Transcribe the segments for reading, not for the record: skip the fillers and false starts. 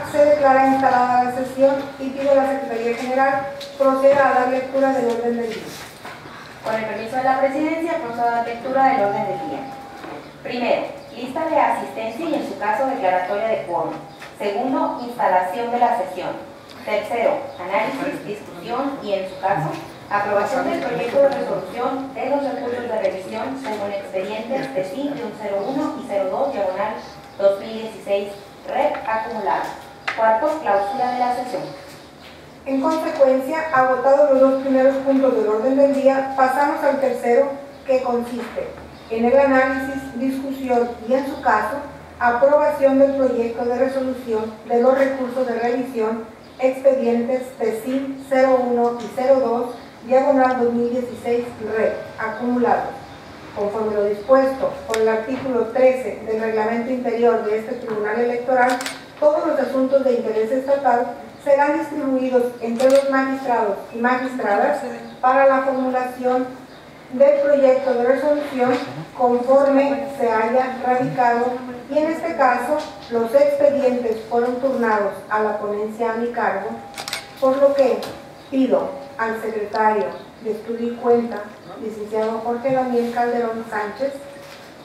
Se declara instalada la sesión y pido a la Secretaría General proceda a dar lectura del orden del día. Con el permiso de la Presidencia, procedo a dar lectura del orden del día. Primero, lista de asistencia y en su caso declaratoria de quórum. Segundo, instalación de la sesión. Tercero, análisis, discusión y en su caso, aprobación del proyecto de resolución de los recursos de revisión según expedientes de SIN 01 y 02/2016 REP acumulado. Cuarto, clausura de la sesión. En consecuencia, agotados los dos primeros puntos del orden del día, pasamos al tercero, que consiste en el análisis, discusión y, en su caso, aprobación del proyecto de resolución de los recursos de revisión expedientes de SIN 01 y 02/2016 REP acumulados. Conforme lo dispuesto por el artículo 13 del reglamento interior de este Tribunal Electoral, todos los asuntos de interés estatal serán distribuidos entre los magistrados y magistradas para la formulación del proyecto de resolución conforme se haya radicado, y en este caso los expedientes fueron turnados a la ponencia a mi cargo, por lo que pido al secretario de Estudio y Cuenta, licenciado Jorge Daniel Calderón Sánchez,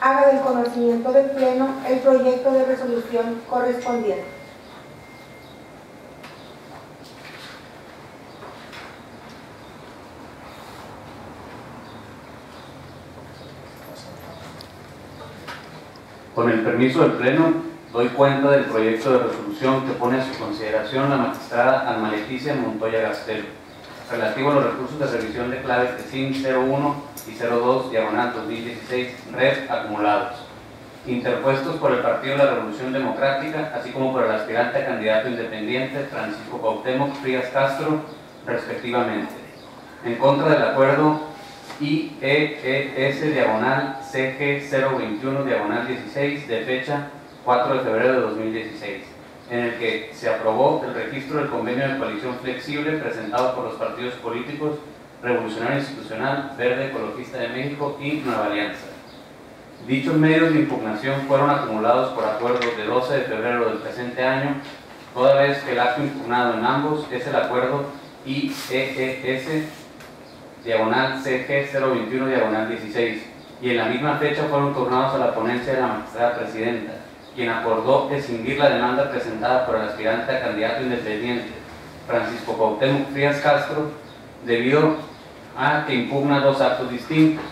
haga del conocimiento del Pleno el proyecto de resolución correspondiente. Con el permiso del Pleno, doy cuenta del proyecto de resolución que pone a su consideración la magistrada Alma Leticia Montoya Gastelo, relativo a los recursos de revisión de claves de SIN 01 y 02/2016 REP acumulados, interpuestos por el Partido de la Revolución Democrática, así como por el aspirante a candidato independiente Francisco Cuauhtémoc Frías Castro, respectivamente, en contra del acuerdo IEES/CG 021/16 de fecha 4 de febrero de 2016, en el que se aprobó el registro del convenio de coalición flexible presentado por los partidos políticos Revolucionario Institucional, Verde Ecologista de México y Nueva Alianza. Dichos medios de impugnación fueron acumulados por acuerdo de 12 de febrero del presente año, toda vez que el acto impugnado en ambos es el acuerdo IEES/CG 021/16, y en la misma fecha fueron turnados a la ponencia de la magistrada presidenta, quien acordó escindir la demanda presentada por el aspirante a candidato independiente Francisco Cuauhtémoc Frías Castro, debido a que impugna dos actos distintos: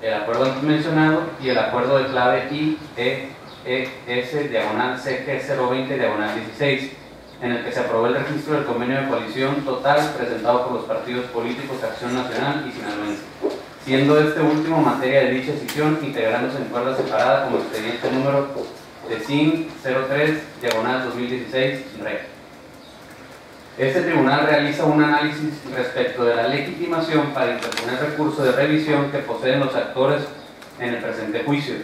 el acuerdo antes mencionado y el acuerdo de clave IEES/CG 020/16, en el que se aprobó el registro del convenio de coalición total presentado por los partidos políticos Acción Nacional y Sinaloense, siendo este último materia de dicha decisión, integrándose en cuerda separada como expediente número de SIN 03/2016 REP. Este tribunal realiza un análisis respecto de la legitimación para interponer recurso de revisión que poseen los actores en el presente juicio.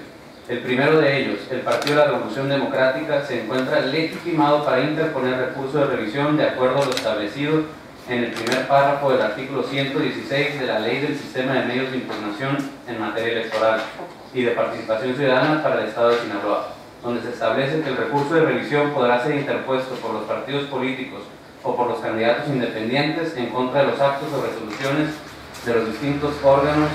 El primero de ellos, el Partido de la Revolución Democrática, se encuentra legitimado para interponer recurso de revisión de acuerdo a lo establecido en el primer párrafo del artículo 116 de la Ley del Sistema de Medios de Impugnación en materia electoral y de participación ciudadana para el Estado de Sinaloa, donde se establece que el recurso de revisión podrá ser interpuesto por los partidos políticos o por los candidatos independientes en contra de los actos o resoluciones de los distintos órganos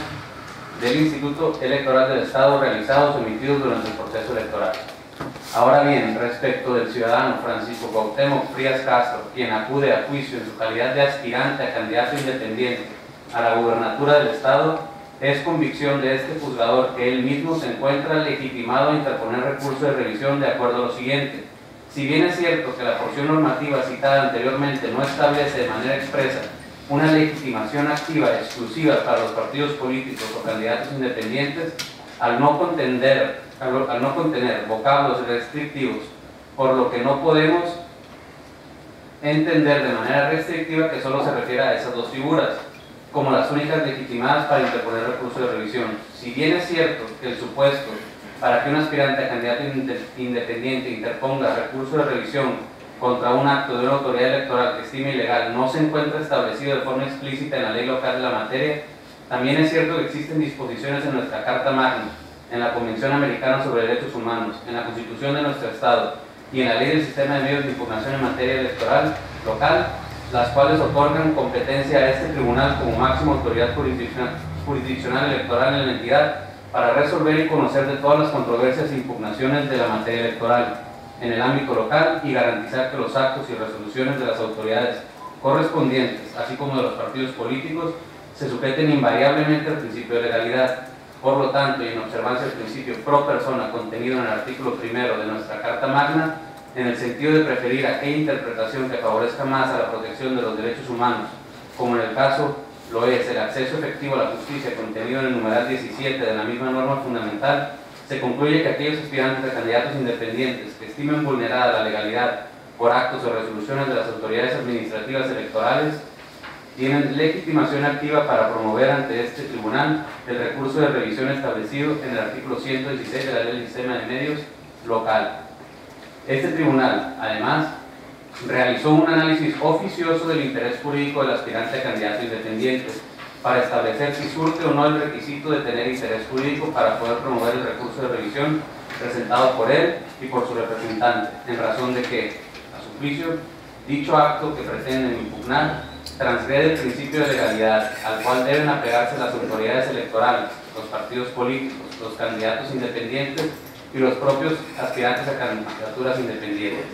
del Instituto Electoral del Estado realizados o emitidos durante el proceso electoral. Ahora bien, respecto del ciudadano Francisco Cuauhtémoc Frías Castro, quien acude a juicio en su calidad de aspirante a candidato independiente a la gubernatura del Estado, es convicción de este juzgador que él mismo se encuentra legitimado a interponer recurso de revisión de acuerdo a lo siguiente. Si bien es cierto que la porción normativa citada anteriormente no establece de manera expresa una legitimación activa exclusiva para los partidos políticos o candidatos independientes, al no contener vocablos restrictivos, por lo que no podemos entender de manera restrictiva que solo se refiere a esas dos figuras como las únicas legitimadas para interponer recurso de revisión. Si bien es cierto que el supuesto para que un aspirante a candidato independiente interponga recurso de revisión contra un acto de una autoridad electoral que estime ilegal no se encuentra establecido de forma explícita en la ley local de la materia, también es cierto que existen disposiciones en nuestra Carta Magna, en la Convención Americana sobre Derechos Humanos, en la Constitución de nuestro Estado y en la Ley del Sistema de Medios de Impugnación en materia electoral local, las cuales otorgan competencia a este tribunal como máxima autoridad jurisdiccional electoral en la entidad para resolver y conocer de todas las controversias e impugnaciones de la materia electoral en el ámbito local y garantizar que los actos y resoluciones de las autoridades correspondientes, así como de los partidos políticos, se sujeten invariablemente al principio de legalidad. Por lo tanto, y en observancia del principio pro persona contenido en el artículo 1 de nuestra Carta Magna, en el sentido de preferir aquella interpretación que favorezca más a la protección de los derechos humanos, como en el caso lo es el acceso efectivo a la justicia contenido en el numeral 17 de la misma norma fundamental, se concluye que aquellos aspirantes a candidatos independientes que estimen vulnerada la legalidad por actos o resoluciones de las autoridades administrativas electorales tienen legitimación activa para promover ante este tribunal el recurso de revisión establecido en el artículo 116 de la Ley del Sistema de Medios local. Este tribunal, además, realizó un análisis oficioso del interés jurídico del aspirante a candidato independiente para establecer si surte o no el requisito de tener interés jurídico para poder promover el recurso de revisión presentado por él y por su representante, en razón de que, a su juicio, dicho acto que pretenden impugnar transgrede el principio de legalidad al cual deben apegarse las autoridades electorales, los partidos políticos, los candidatos independientes y los propios aspirantes a candidaturas independientes,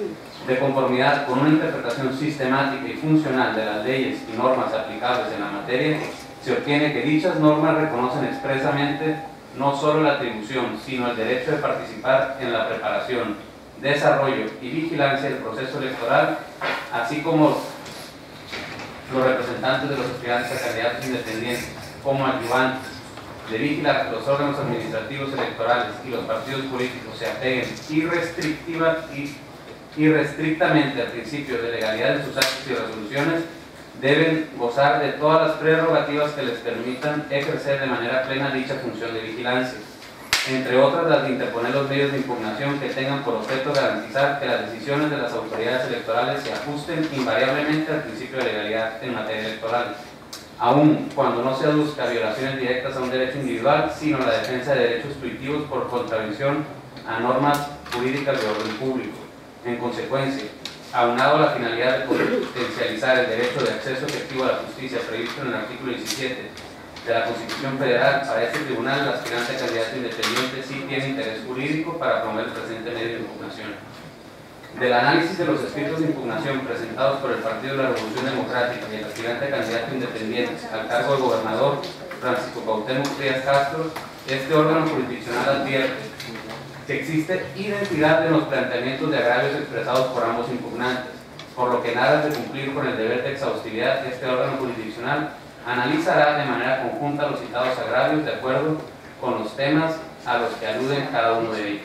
de conformidad con una interpretación sistemática y funcional de las leyes y normas aplicables en la materia, se obtiene que dichas normas reconocen expresamente no solo la atribución, sino el derecho de participar en la preparación, desarrollo y vigilancia del proceso electoral, así como los representantes de los aspirantes a candidatos independientes como ayudantes, de vigilar que los órganos administrativos electorales y los partidos políticos se apeguen irrestrictamente al principio de legalidad de sus actos y resoluciones, deben gozar de todas las prerrogativas que les permitan ejercer de manera plena dicha función de vigilancia, entre otras las de interponer los medios de impugnación que tengan por objeto garantizar que las decisiones de las autoridades electorales se ajusten invariablemente al principio de legalidad en materia electoral, aun cuando no se aduzca violaciones directas a un derecho individual, sino la defensa de derechos tuitivos por contravención a normas jurídicas de orden público. En consecuencia, aunado a la finalidad de potencializar el derecho de acceso efectivo a la justicia previsto en el artículo 17 de la Constitución Federal, para este tribunal el aspirante a candidato independiente sí tiene interés jurídico para promover el presente medio de impugnación. Del análisis de los escritos de impugnación presentados por el Partido de la Revolución Democrática y el aspirante a candidato independiente al cargo de gobernador, Francisco Cuauhtémoc Frías Castro, este órgano jurisdiccional advierte que existe identidad en los planteamientos de agravios expresados por ambos impugnantes, por lo que nada de cumplir con el deber de exhaustividad, este órgano jurisdiccional analizará de manera conjunta los citados agravios de acuerdo con los temas a los que aluden cada uno de ellos.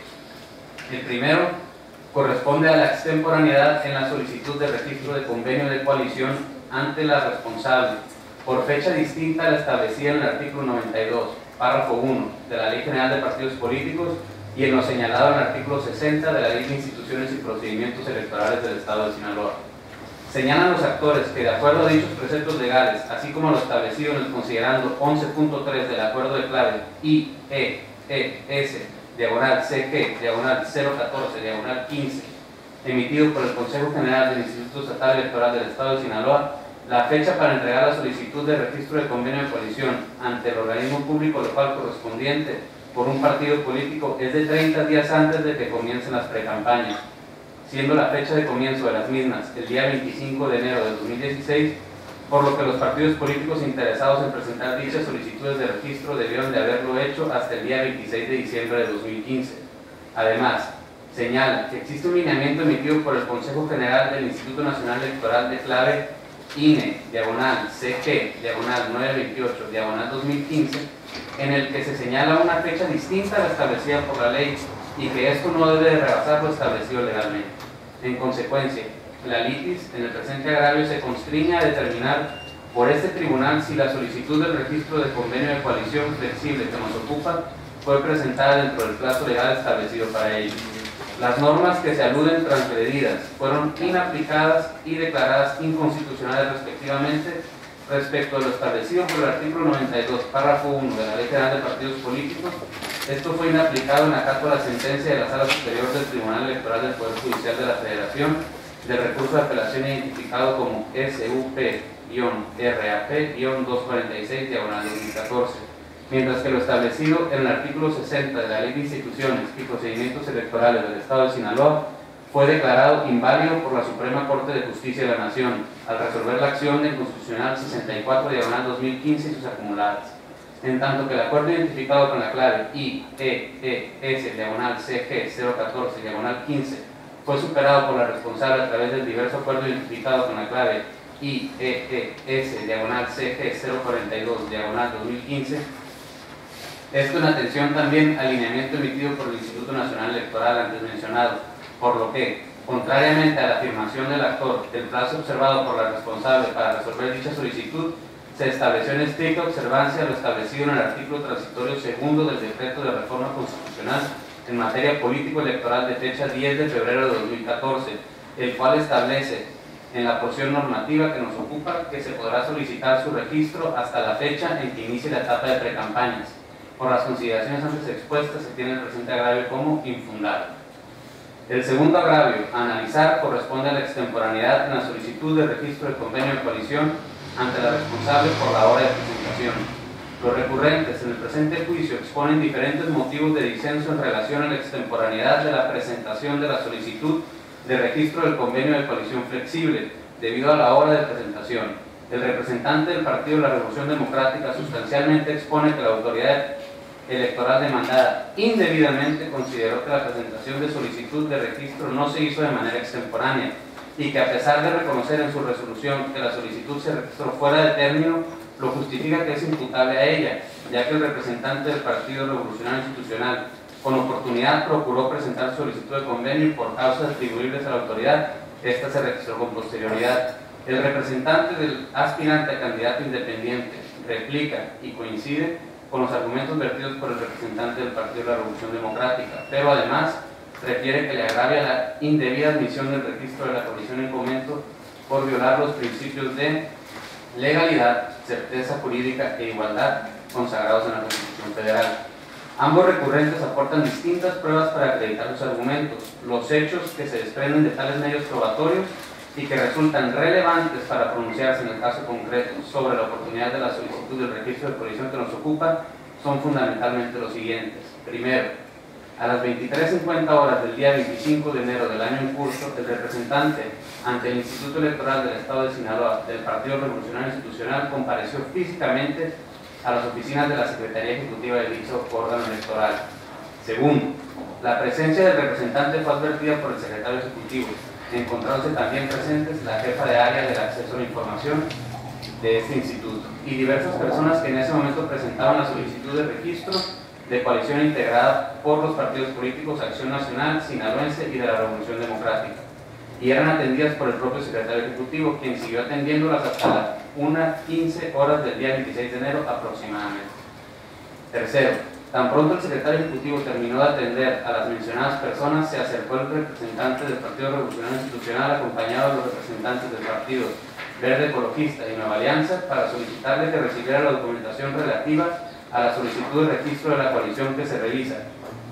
El primero corresponde a la extemporaneidad en la solicitud de registro de convenio de coalición ante la responsable, por fecha distinta a la establecida en el artículo 92, párrafo 1 de la Ley General de Partidos Políticos y en lo señalado en el artículo 60 de la Ley de Instituciones y Procedimientos Electorales del Estado de Sinaloa. Señalan los actores que, de acuerdo a dichos preceptos legales, así como lo establecido en el considerando 11.3 del Acuerdo de Clave IEES, diagonal CG, diagonal 014, diagonal 15, emitido por el Consejo General del Instituto Estatal Electoral del Estado de Sinaloa, la fecha para entregar la solicitud de registro de convenio de coalición ante el organismo público local correspondiente por un partido político es de 30 días antes de que comiencen las precampañas, siendo la fecha de comienzo de las mismas el día 25 de enero de 2016, por lo que los partidos políticos interesados en presentar dichas solicitudes de registro debieron de haberlo hecho hasta el día 26 de diciembre de 2015. Además, señala que existe un lineamiento emitido por el Consejo General del Instituto Nacional Electoral de Clave INE, diagonal CG, diagonal 928, diagonal 2015, en el que se señala una fecha distinta a la establecida por la ley y que esto no debe de rebasar lo establecido legalmente. En consecuencia, la litis en el presente agravio se constriña a determinar por este tribunal si la solicitud del registro de convenio de coalición flexible que nos ocupa fue presentada dentro del plazo legal establecido para ello. Las normas que se aluden transgredidas fueron inaplicadas y declaradas inconstitucionales respectivamente respecto a lo establecido por el artículo 92, párrafo 1 de la Ley General de Partidos Políticos, Esto fue inaplicado en acato a la sentencia de la Sala Superior del Tribunal Electoral del Poder Judicial de la Federación del recurso de apelación identificado como SUP-RAP-246-2014, mientras que lo establecido en el artículo 60 de la Ley de Instituciones y Procedimientos Electorales del Estado de Sinaloa fue declarado inválido por la Suprema Corte de Justicia de la Nación al resolver la acción del Constitucional 64/2015 y sus acumuladas, en tanto que el acuerdo identificado con la clave IEES-CG014-15 fue superado por la responsable a través del diverso acuerdo identificado con la clave IEES-CG042-2015. Esto en atención también al lineamiento emitido por el Instituto Nacional Electoral antes mencionado, por lo que, contrariamente a la afirmación del actor del plazo observado por la responsable para resolver dicha solicitud, se estableció en estricta observancia lo establecido en el artículo transitorio segundo del Decreto de Reforma Constitucional en materia político-electoral de fecha 10 de febrero de 2014, el cual establece en la porción normativa que nos ocupa que se podrá solicitar su registro hasta la fecha en que inicie la etapa de precampañas. Por las consideraciones antes expuestas, se tiene el presente agravio como infundado. El segundo agravio a analizar corresponde a la extemporaneidad en la solicitud de registro de convenio de coalición ante la responsable por la hora de presentación. Los recurrentes en el presente juicio exponen diferentes motivos de disenso en relación a la extemporaneidad de la presentación de la solicitud de registro del convenio de coalición flexible, debido a la hora de presentación. El representante del Partido de la Revolución Democrática sustancialmente expone que la autoridad electoral demandada indebidamente consideró que la presentación de solicitud de registro no se hizo de manera extemporánea y que, a pesar de reconocer en su resolución que la solicitud se registró fuera de término, lo justifica que es imputable a ella, ya que el representante del Partido Revolucionario Institucional con oportunidad procuró presentar solicitud de convenio y por causas atribuibles a la autoridad, esta se registró con posterioridad. El representante del aspirante a candidato independiente replica y coincide con los argumentos vertidos por el representante del Partido de la Revolución Democrática, pero además refiere que le agravia la indebida admisión del registro de la coalición en comento por violar los principios de legalidad, certeza jurídica e igualdad consagrados en la Constitución Federal. Ambos recurrentes aportan distintas pruebas para acreditar sus argumentos. Los hechos que se desprenden de tales medios probatorios y que resultan relevantes para pronunciarse en el caso concreto sobre la oportunidad de la solicitud del registro de coalición que nos ocupa son fundamentalmente los siguientes. Primero, a las 23:50 horas del día 25 de enero del año en curso, el representante ante el Instituto Electoral del Estado de Sinaloa del Partido Revolucionario Institucional compareció físicamente a las oficinas de la Secretaría Ejecutiva de dicho órgano electoral. Segundo, la presencia del representante fue advertida por el secretario ejecutivo, encontrándose también presentes la jefa de área del acceso a la información de este instituto y diversas personas que en ese momento presentaban la solicitud de registro de coalición integrada por los partidos políticos Acción Nacional, Sinaloense y de la Revolución Democrática, y eran atendidas por el propio secretario ejecutivo, quien siguió atendiéndolas hasta las 1:15 horas del día 26 de enero aproximadamente. Tercero, tan pronto el secretario ejecutivo terminó de atender a las mencionadas personas, se acercó el representante del Partido Revolucionario Institucional acompañado de los representantes del Partido Verde Ecologista y Nueva Alianza para solicitarle que recibiera la documentación relativa a la solicitud de registro de la coalición que se revisa,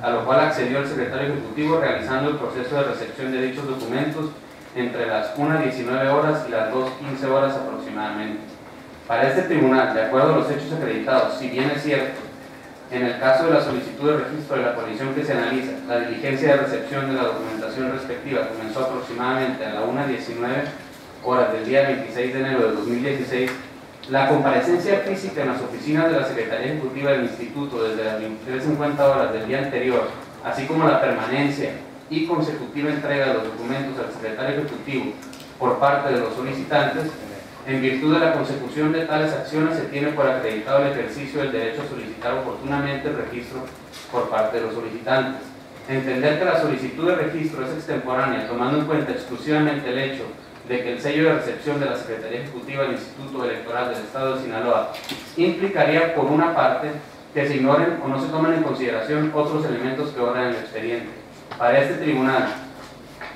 a lo cual accedió el secretario ejecutivo realizando el proceso de recepción de dichos documentos entre las 1:19 horas y las 2:15 horas aproximadamente. Para este tribunal, de acuerdo a los hechos acreditados, si bien es cierto, en el caso de la solicitud de registro de la coalición que se analiza, la diligencia de recepción de la documentación respectiva comenzó aproximadamente a las 1:19 horas del día 26 de enero de 2016, la comparecencia física en las oficinas de la Secretaría Ejecutiva del Instituto desde las 23:50 horas del día anterior, así como la permanencia y consecutiva entrega de los documentos al Secretario Ejecutivo por parte de los solicitantes, en virtud de la consecución de tales acciones se tiene por acreditado el ejercicio del derecho a solicitar oportunamente el registro por parte de los solicitantes. Entender que la solicitud de registro es extemporánea, tomando en cuenta exclusivamente el hecho de que el sello de recepción de la Secretaría Ejecutiva del Instituto Electoral del Estado de Sinaloa implicaría, por una parte, que se ignoren o no se tomen en consideración otros elementos que obran en el expediente. Para este tribunal,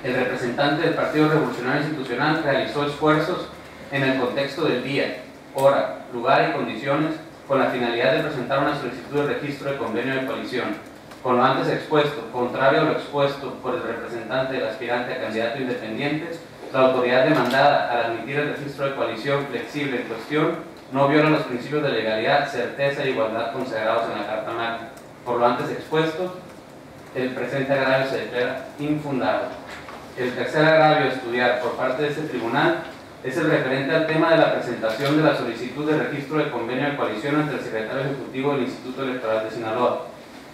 el representante del Partido Revolucionario Institucional realizó esfuerzos en el contexto del día, hora, lugar y condiciones con la finalidad de presentar una solicitud de registro de convenio de coalición, Con lo antes expuesto, contrario a lo expuesto por el representante del aspirante a candidato independiente, la autoridad demandada, al admitir el registro de coalición flexible en cuestión, no viola los principios de legalidad, certeza e igualdad consagrados en la Carta Magna. Por lo antes expuesto, el presente agravio se declara infundado. El tercer agravio a estudiar por parte de este tribunal es el referente al tema de la presentación de la solicitud de registro de convenio de coalición ante el secretario ejecutivo del Instituto Electoral de Sinaloa.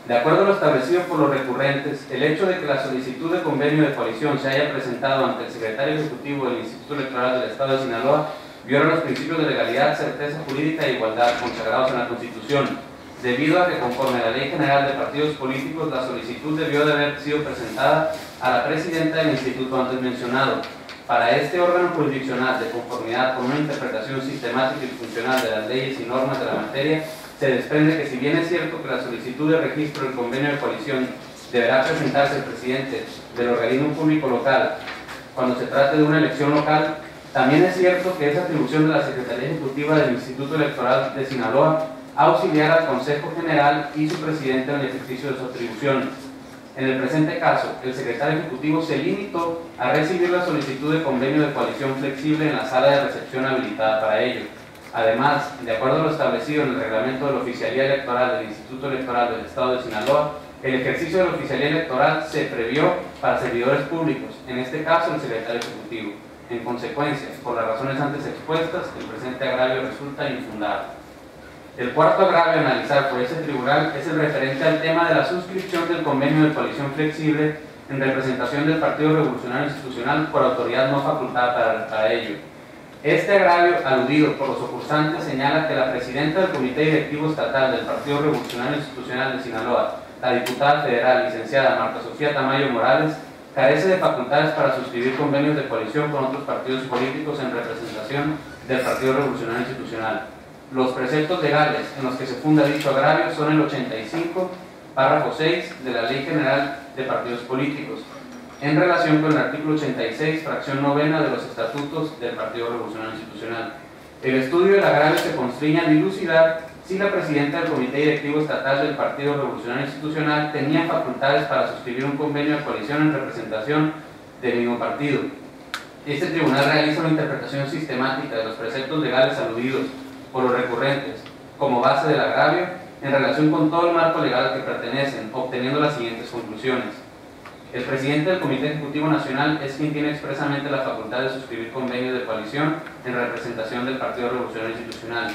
De acuerdo a lo establecido por los recurrentes, el hecho de que la solicitud de convenio de coalición se haya presentado ante el secretario ejecutivo del Instituto Electoral del Estado de Sinaloa viola los principios de legalidad, certeza jurídica e igualdad consagrados en la Constitución, debido a que conforme a la Ley General de Partidos Políticos, la solicitud debió de haber sido presentada a la presidenta del instituto antes mencionado. Para este órgano jurisdiccional, de conformidad con una interpretación sistemática y funcional de las leyes y normas de la materia, se desprende que si bien es cierto que la solicitud de registro del convenio de coalición deberá presentarse el presidente del organismo público local cuando se trate de una elección local, también es cierto que es atribución de la Secretaría Ejecutiva del Instituto Electoral de Sinaloa auxiliar al Consejo General y su presidente en el ejercicio de su atribución. En el presente caso, el secretario ejecutivo se limitó a recibir la solicitud de convenio de coalición flexible en la sala de recepción habilitada para ello. Además, de acuerdo a lo establecido en el reglamento de la oficialía electoral del Instituto Electoral del Estado de Sinaloa, el ejercicio de la oficialía electoral se previó para servidores públicos, en este caso el secretario ejecutivo. En consecuencia, por las razones antes expuestas, el presente agravio resulta infundado. El cuarto agravio a analizar por este tribunal es el referente al tema de la suscripción del convenio de coalición flexible en representación del Partido Revolucionario Institucional por autoridad no facultada para ello. Este agravio, aludido por los ocursantes, señala que la presidenta del Comité Directivo Estatal del Partido Revolucionario Institucional de Sinaloa, la diputada federal licenciada Marta Sofía Tamayo Morales, carece de facultades para suscribir convenios de coalición con otros partidos políticos en representación del Partido Revolucionario Institucional. Los preceptos legales en los que se funda dicho agravio son el 85, párrafo 6 de la Ley General de Partidos Políticos, en relación con el artículo 86, fracción novena de los estatutos del Partido Revolucionario Institucional. El estudio del agravio se constriña a dilucidar si la presidenta del Comité Directivo Estatal del Partido Revolucionario Institucional tenía facultades para suscribir un convenio de coalición en representación del mismo partido. Este tribunal realiza una interpretación sistemática de los preceptos legales aludidos por los recurrentes como base del agravio en relación con todo el marco legal al que pertenecen, obteniendo las siguientes conclusiones. El presidente del Comité Ejecutivo Nacional es quien tiene expresamente la facultad de suscribir convenios de coalición en representación del Partido Revolucionario Institucional.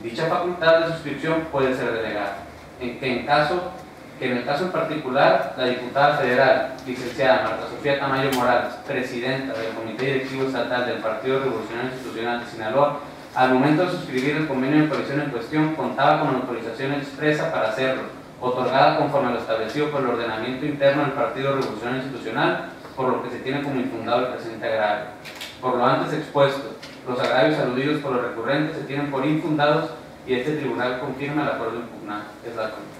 Dicha facultad de suscripción puede ser delegada, en el caso en particular, la diputada federal, licenciada Marta Sofía Tamayo Morales, presidenta del Comité Directivo Estatal del Partido Revolucionario Institucional de Sinaloa, al momento de suscribir el convenio de coalición en cuestión, contaba con autorización expresa para hacerlo, otorgada conforme a lo establecido por el ordenamiento interno del Partido Revolucionario Institucional, por lo que se tiene como infundado el presente agravio. Por lo antes expuesto, los agravios aludidos por los recurrentes se tienen por infundados y este tribunal confirma el acuerdo impugnado. Es la cuenta.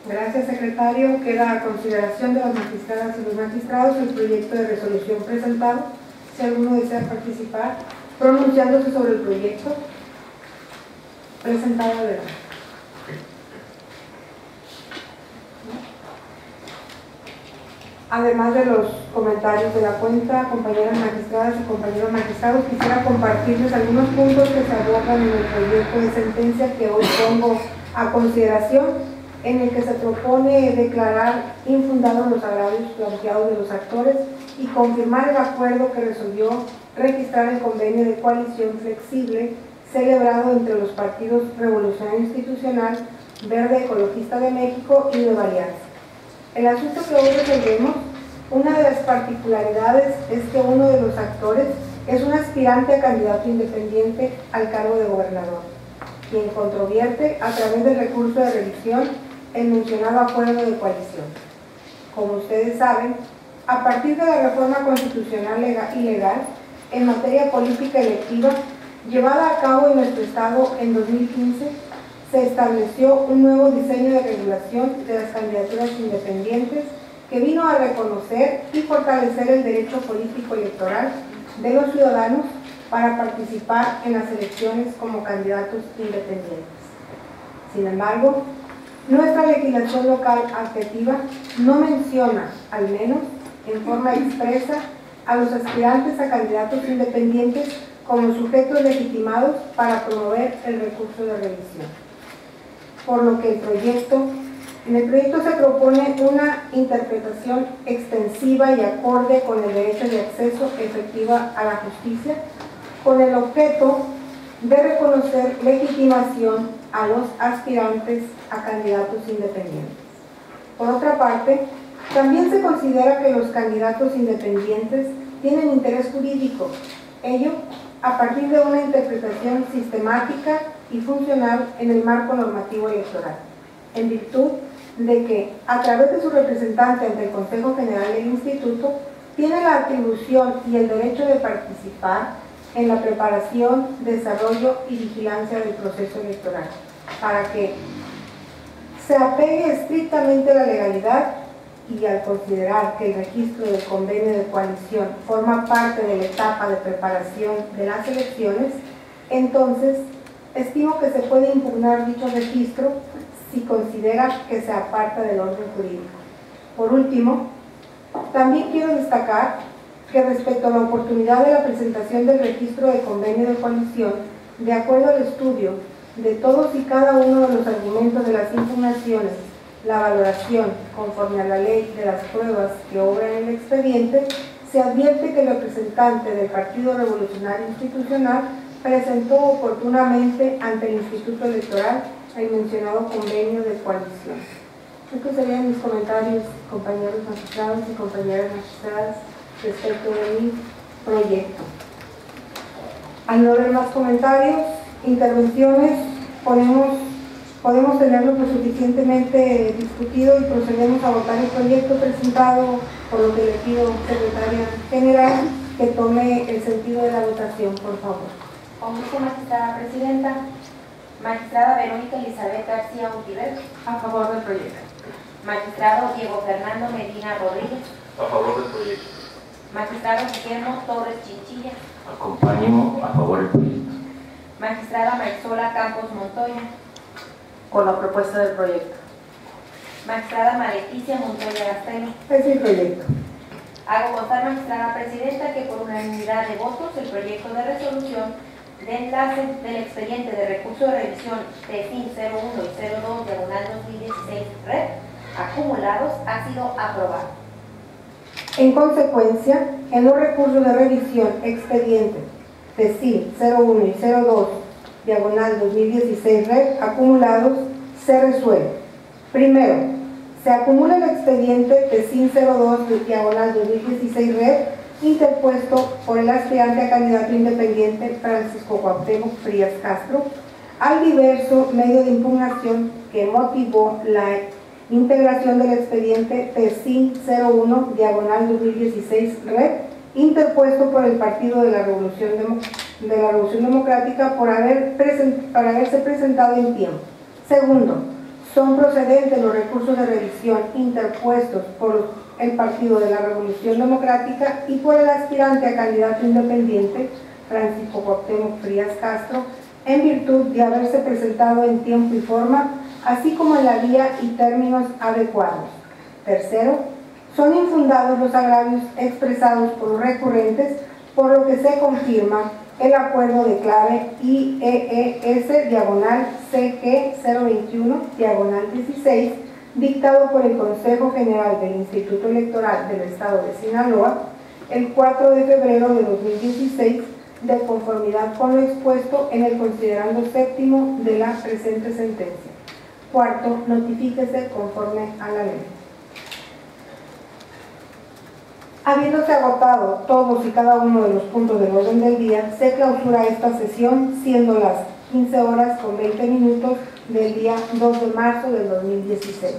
Gracias, secretario. Queda a consideración de las magistradas y los magistrados el proyecto de resolución presentado. Si alguno desea participar, pronunciándose sobre el proyecto presentado, ¿verdad? Además de los comentarios de la cuenta, compañeras magistradas y compañeros magistrados, quisiera compartirles algunos puntos que se abordan en el proyecto de sentencia que hoy pongo a consideración, en el que se propone declarar infundados los agravios planteados de los actores y confirmar el acuerdo que resolvió registrar el convenio de coalición flexible celebrado entre los partidos Revolucionario Institucional, Verde Ecologista de México y Nueva Alianza. El asunto que hoy resolvemos, una de las particularidades es que uno de los actores es un aspirante a candidato independiente al cargo de gobernador, quien controvierte a través del recurso de revisión el mencionado acuerdo de coalición. Como ustedes saben, a partir de la reforma constitucional y legal en materia política electiva llevada a cabo en nuestro estado en 2015, se estableció un nuevo diseño de regulación de las candidaturas independientes que vino a reconocer y fortalecer el derecho político electoral de los ciudadanos para participar en las elecciones como candidatos independientes. Sin embargo, Nuestra legislación local adjetiva no menciona, al menos en forma expresa, a los aspirantes a candidatos independientes como sujetos legitimados para promover el recurso de revisión. Por lo que en el proyecto se propone una interpretación extensiva y acorde con el derecho de acceso efectiva a la justicia, con el objeto de reconocer legitimación a los aspirantes a candidatos independientes. Por otra parte, también se considera que los candidatos independientes tienen interés jurídico, ello a partir de una interpretación sistemática y funcional en el marco normativo electoral, en virtud de que, a través de su representante ante el Consejo General del Instituto, tiene la atribución y el derecho de participar en la preparación, desarrollo y vigilancia del proceso electoral, para que se apegue estrictamente a la legalidad y al considerar que el registro del convenio de coalición forma parte de la etapa de preparación de las elecciones, entonces estimo que se puede impugnar dicho registro si considera que se aparta del orden jurídico. Por último, también quiero destacar que respecto a la oportunidad de la presentación del registro de convenio de coalición, de acuerdo al estudio de todos y cada uno de los argumentos de las impugnaciones, la valoración conforme a la ley de las pruebas que obran en el expediente, se advierte que el representante del Partido Revolucionario Institucional presentó oportunamente ante el Instituto Electoral el mencionado convenio de coalición. Estos serían mis comentarios, compañeros magistrados y compañeras magistradas, respecto de mi proyecto. Al no haber más comentarios, intervenciones, podemos tenerlo pues suficientemente discutido y procedemos a votar el proyecto presentado, por lo que le pido, secretaria general, que tome el sentido de la votación, por favor. Con gusto, magistrada presidenta. Magistrada Verónica Elizabeth García Gutiérrez. A favor del proyecto. Magistrado Diego Fernando Medina Rodríguez. A favor del proyecto. Magistrado Guillermo Torres Chinchilla. Acompaño a favor del proyecto. Magistrada Marisola Campos Montoya. Con la propuesta del proyecto. Magistrada Maleticia Montoya Gastelo. Es mi proyecto. Hago constar, magistrada presidenta, que por unanimidad de votos el proyecto de resolución de enlace del expediente de recurso de revisión TFIN 01 y 02 /2016 red acumulados ha sido aprobado. En consecuencia, en los recursos de revisión expediente TFIN 01 y 02 /2016 red acumulados se resuelve. Primero, se acumula el expediente TFIN 02 /2016 red interpuesto por el aspirante a candidato independiente Francisco Cuauhtémoc Frías Castro al diverso medio de impugnación que motivó la integración del expediente TFIN 01 /2016 red interpuesto por el Partido de la Revolución Democrática por haberse presentado en tiempo. Segundo, son procedentes los recursos de revisión interpuestos por el Partido de la Revolución Democrática y por el aspirante a candidato independiente Francisco Cuauhtémoc Frías Castro, en virtud de haberse presentado en tiempo y forma, así como en la vía y términos adecuados. Tercero, son infundados los agravios expresados por los recurrentes, por lo que se confirma el acuerdo de clave IEES/CG 021/16 dictado por el Consejo General del Instituto Electoral del Estado de Sinaloa el 4 de febrero de 2016, de conformidad con lo expuesto en el considerando séptimo de la presente sentencia. Cuarto, notifíquese conforme a la ley. Habiéndose agotado todos y cada uno de los puntos del orden del día, se clausura esta sesión, siendo las 15:20 del día 2 de marzo del 2016.